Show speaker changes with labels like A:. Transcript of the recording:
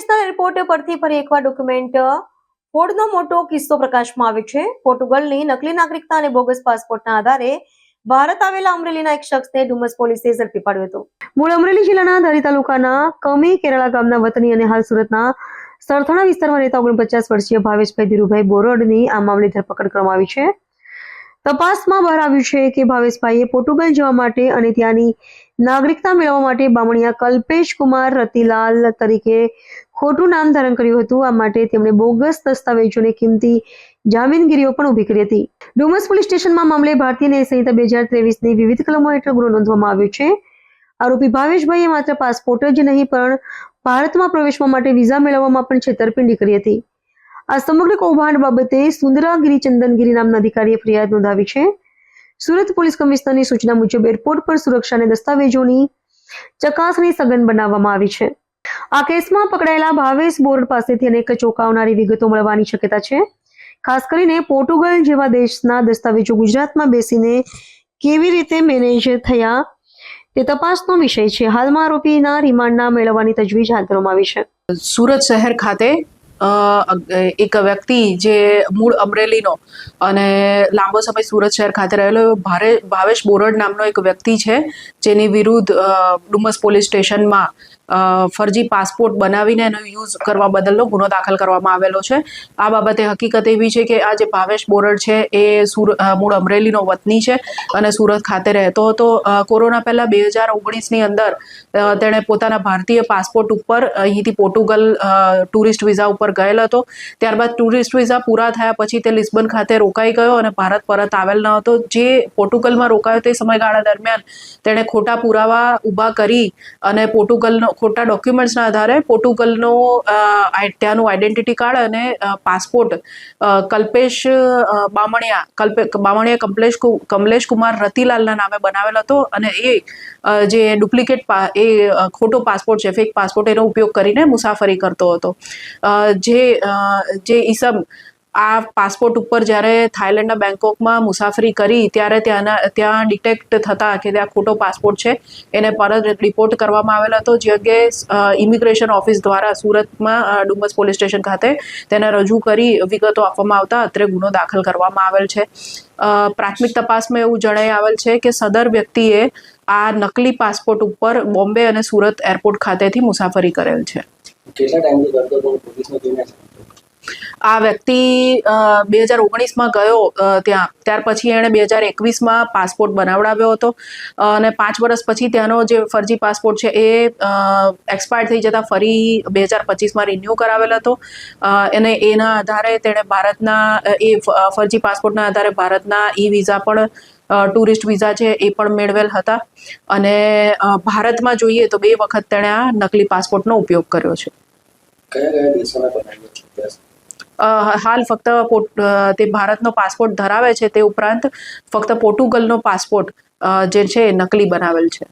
A: International airport પરથી ફરી એકવાર ડોક્યુમેન્ટ ફ્રોડનો મોટો કિસ્સો પ્રકાશમાં આવ્યો છે। પોર્ટુગલની નકલી નાગરિકતા અને બોગસ પાસપોર્ટના આધારે ભારત આવેલા અમરેલીના એક શખ્સને ડુમસ પોલીસે ઝડપી પાડ્યો હતો। મૂળ અમરેલી જિલ્લાના ધારી તાલુકાના કમી કેરાળા ગામના વતની અને હાલ સુરતના સરથાણા વિસ્તારમાં રહેતા 49 વર્ષીય ભાવેશભાઈ ધીરુભાઈ બોરડની આ મામલે ધરપકડ કરવામાં આવી છે। તપાસમાં બહાર આવ્યું છે કે ભાવેશભાઈએ પોર્ટુગલ જવા માટે અને ત્યાંની નાગરિકતા મેળવવા માટે બામણિયા કલ્પેશ કુમાર રતિલાલ તરીકે ખોટું નામ ધારણ કર્યું હતું। આ માટે તેમણે બોગસ દસ્તાવેજોને કિંમતી જામીનગીરીઓ પણ ઊભી કરી હતી। ડુમસ પોલીસ સ્ટેશનમાં મામલે ભારતીય ન્યાય સંહિતા 2023ની વિવિધ કલમો હેઠળ ગુનો નોંધવામાં આવ્યો છે। આરોપી ભાવેશભાઈએ માત્ર પાસપોર્ટ જ નહીં પણ ભારતમાં પ્રવેશવા માટે વિઝા મેળવવામાં પણ છેતરપિંડી કરી હતી। આ સમગ્ર કૌભાંડ બાબતે સુંદરાગીરી ચંદનગીરી નામના અધિકારીએ ફરિયાદ નોંધાવી છે। સુરત પોલીસ કમિશનરની સૂચના મુજબ એરપોર્ટ પર સુરક્ષા અને દસ્તાવેજોની ચકાસણી સઘન બનાવવામાં આવી છે। આ કેસમાં પકડાયેલા ભાવેશ બોરડ પાસેથી અનેક ચોંકાવનારી વિગતો મળવાની શક્યતા છે। ખાસ કરીને પોર્ટુગલ જેવા દેશના દસ્તાવેજો ગુજરાતમાં બેસીને કેવી રીતે મેનેજ થયા તે તપાસનો વિષય છે। હાલમાં આરોપીના રિમાન્ડના મેળવવાની તજવીજ હાથ ધરવામાં આવી છે।
B: સુરત શહેર ખાતે એક વ્યક્તિ જે મૂળ અમરેલીનો અને લાંબો સમય સુરત શહેર ખાતે રહેલો ભાવેશ બોરડ નામનો એક વ્યક્તિ છે, જેની વિરુદ્ધ ડુમસ પોલીસ સ્ટેશનમાં ફરજી પાસપોર્ટ બનાવીને એનો યુઝ કરવા બદલનો ગુનો દાખલ કરવામાં આવેલો છે। આ બાબતે હકીકત એવી છે કે આ જે ભાવેશ બોરડ છે એ મૂળ અમરેલીનો વતની છે અને સુરત ખાતે રહેતો હતો। કોરોના પહેલા 2019ની અંદર તેણે પોતાના ભારતીય પાસપોર્ટ ઉપર અહીંથી પોર્ટુગલ ટુરિસ્ટ વિઝા ઉપર ગયેલ હતો। ત્યારબાદ ટુરિસ્ટ વિઝા પૂરા થયા પછી તે લિસ્બન ખાતે રોકાઈ ગયો અને ભારત પરત આવેલ ન હતો। જે પોર્ટુગલમાં રોકાયો તે સમયગાળા દરમિયાન તેણે ખોટા પુરાવા ઊભા કરી અને પોર્ટુગલનો ખોટા ડોક્યુમેન્ટ્સના આધારે પોર્ટુગલનો ત્યાંનું આઈડેન્ટિટી કાર્ડ અને પાસપોર્ટ કલ્પેશ બામણિયા કમલેશ કુમાર રતિલાલના નામે બનાવેલ હતો અને એ જે ડુપ્લિકેટ ખોટો પાસપોર્ટ છે, ફેક પાસપોર્ટ, એનો ઉપયોગ કરીને મુસાફરી કરતો હતો। જે ઈસમ આ પાસપોર્ટ ઉપર જ્યારે થાઈલેન્ડના બેંકોકમાં મુસાફરી કરી ત્યારે ત્યાં ડિટેક્ટ થતા કે ત્યાં ખોટો પાસપોર્ટ છે, એને પરત રિપોર્ટ કરવામાં આવેલ હતો। જે અંગે ઇમિગ્રેશન ઓફિસ દ્વારા સુરતમાં ડુમસ પોલીસ સ્ટેશન ખાતે તેને રજૂ કરી વિગતો આપવામાં આવતા અત્રે ગુનો દાખલ કરવામાં આવેલ છે। પ્રાથમિક તપાસમાં એવું જણાઈ આવેલ છે કે સદર વ્યક્તિએ આ નકલી પાસપોર્ટ ઉપર બોમ્બે અને સુરત એરપોર્ટ ખાતેથી મુસાફરી કરેલ છે। આ વ્યક્તિ 2019માં ગયો ત્યાર પછી એણે 2021માં પાસપોર્ટ બનાવડાવ્યો હતો અને 5 વર્ષ પછી ત્યાંનો જે ફરજી પાસપોર્ટ છે એ એક્સપાયર થઈ જતા ફરી 2025માં રિન્યૂ કરાવેલ હતો અને એના આધારે તેણે ફરજી પાસપોર્ટના આધારે ભારતના વિઝા પણ ટુરિસ્ટ વિઝા છે એ પણ મેળવેલ હતા અને ભારતમાં જોઈએ તો 2 વખત તેણે આ નકલી પાસપોર્ટનો ઉપયોગ કર્યો છે।
C: કયા દેશોના બનાવ્યો છે?
B: હાલ ફક્ત તે ભારતનો પાસપોર્ટ ધરાવે છે, તે ઉપરાંત ફક્ત પોર્ટુગલનો પાસપોર્ટ જે છે એ નકલી બનાવેલ છે।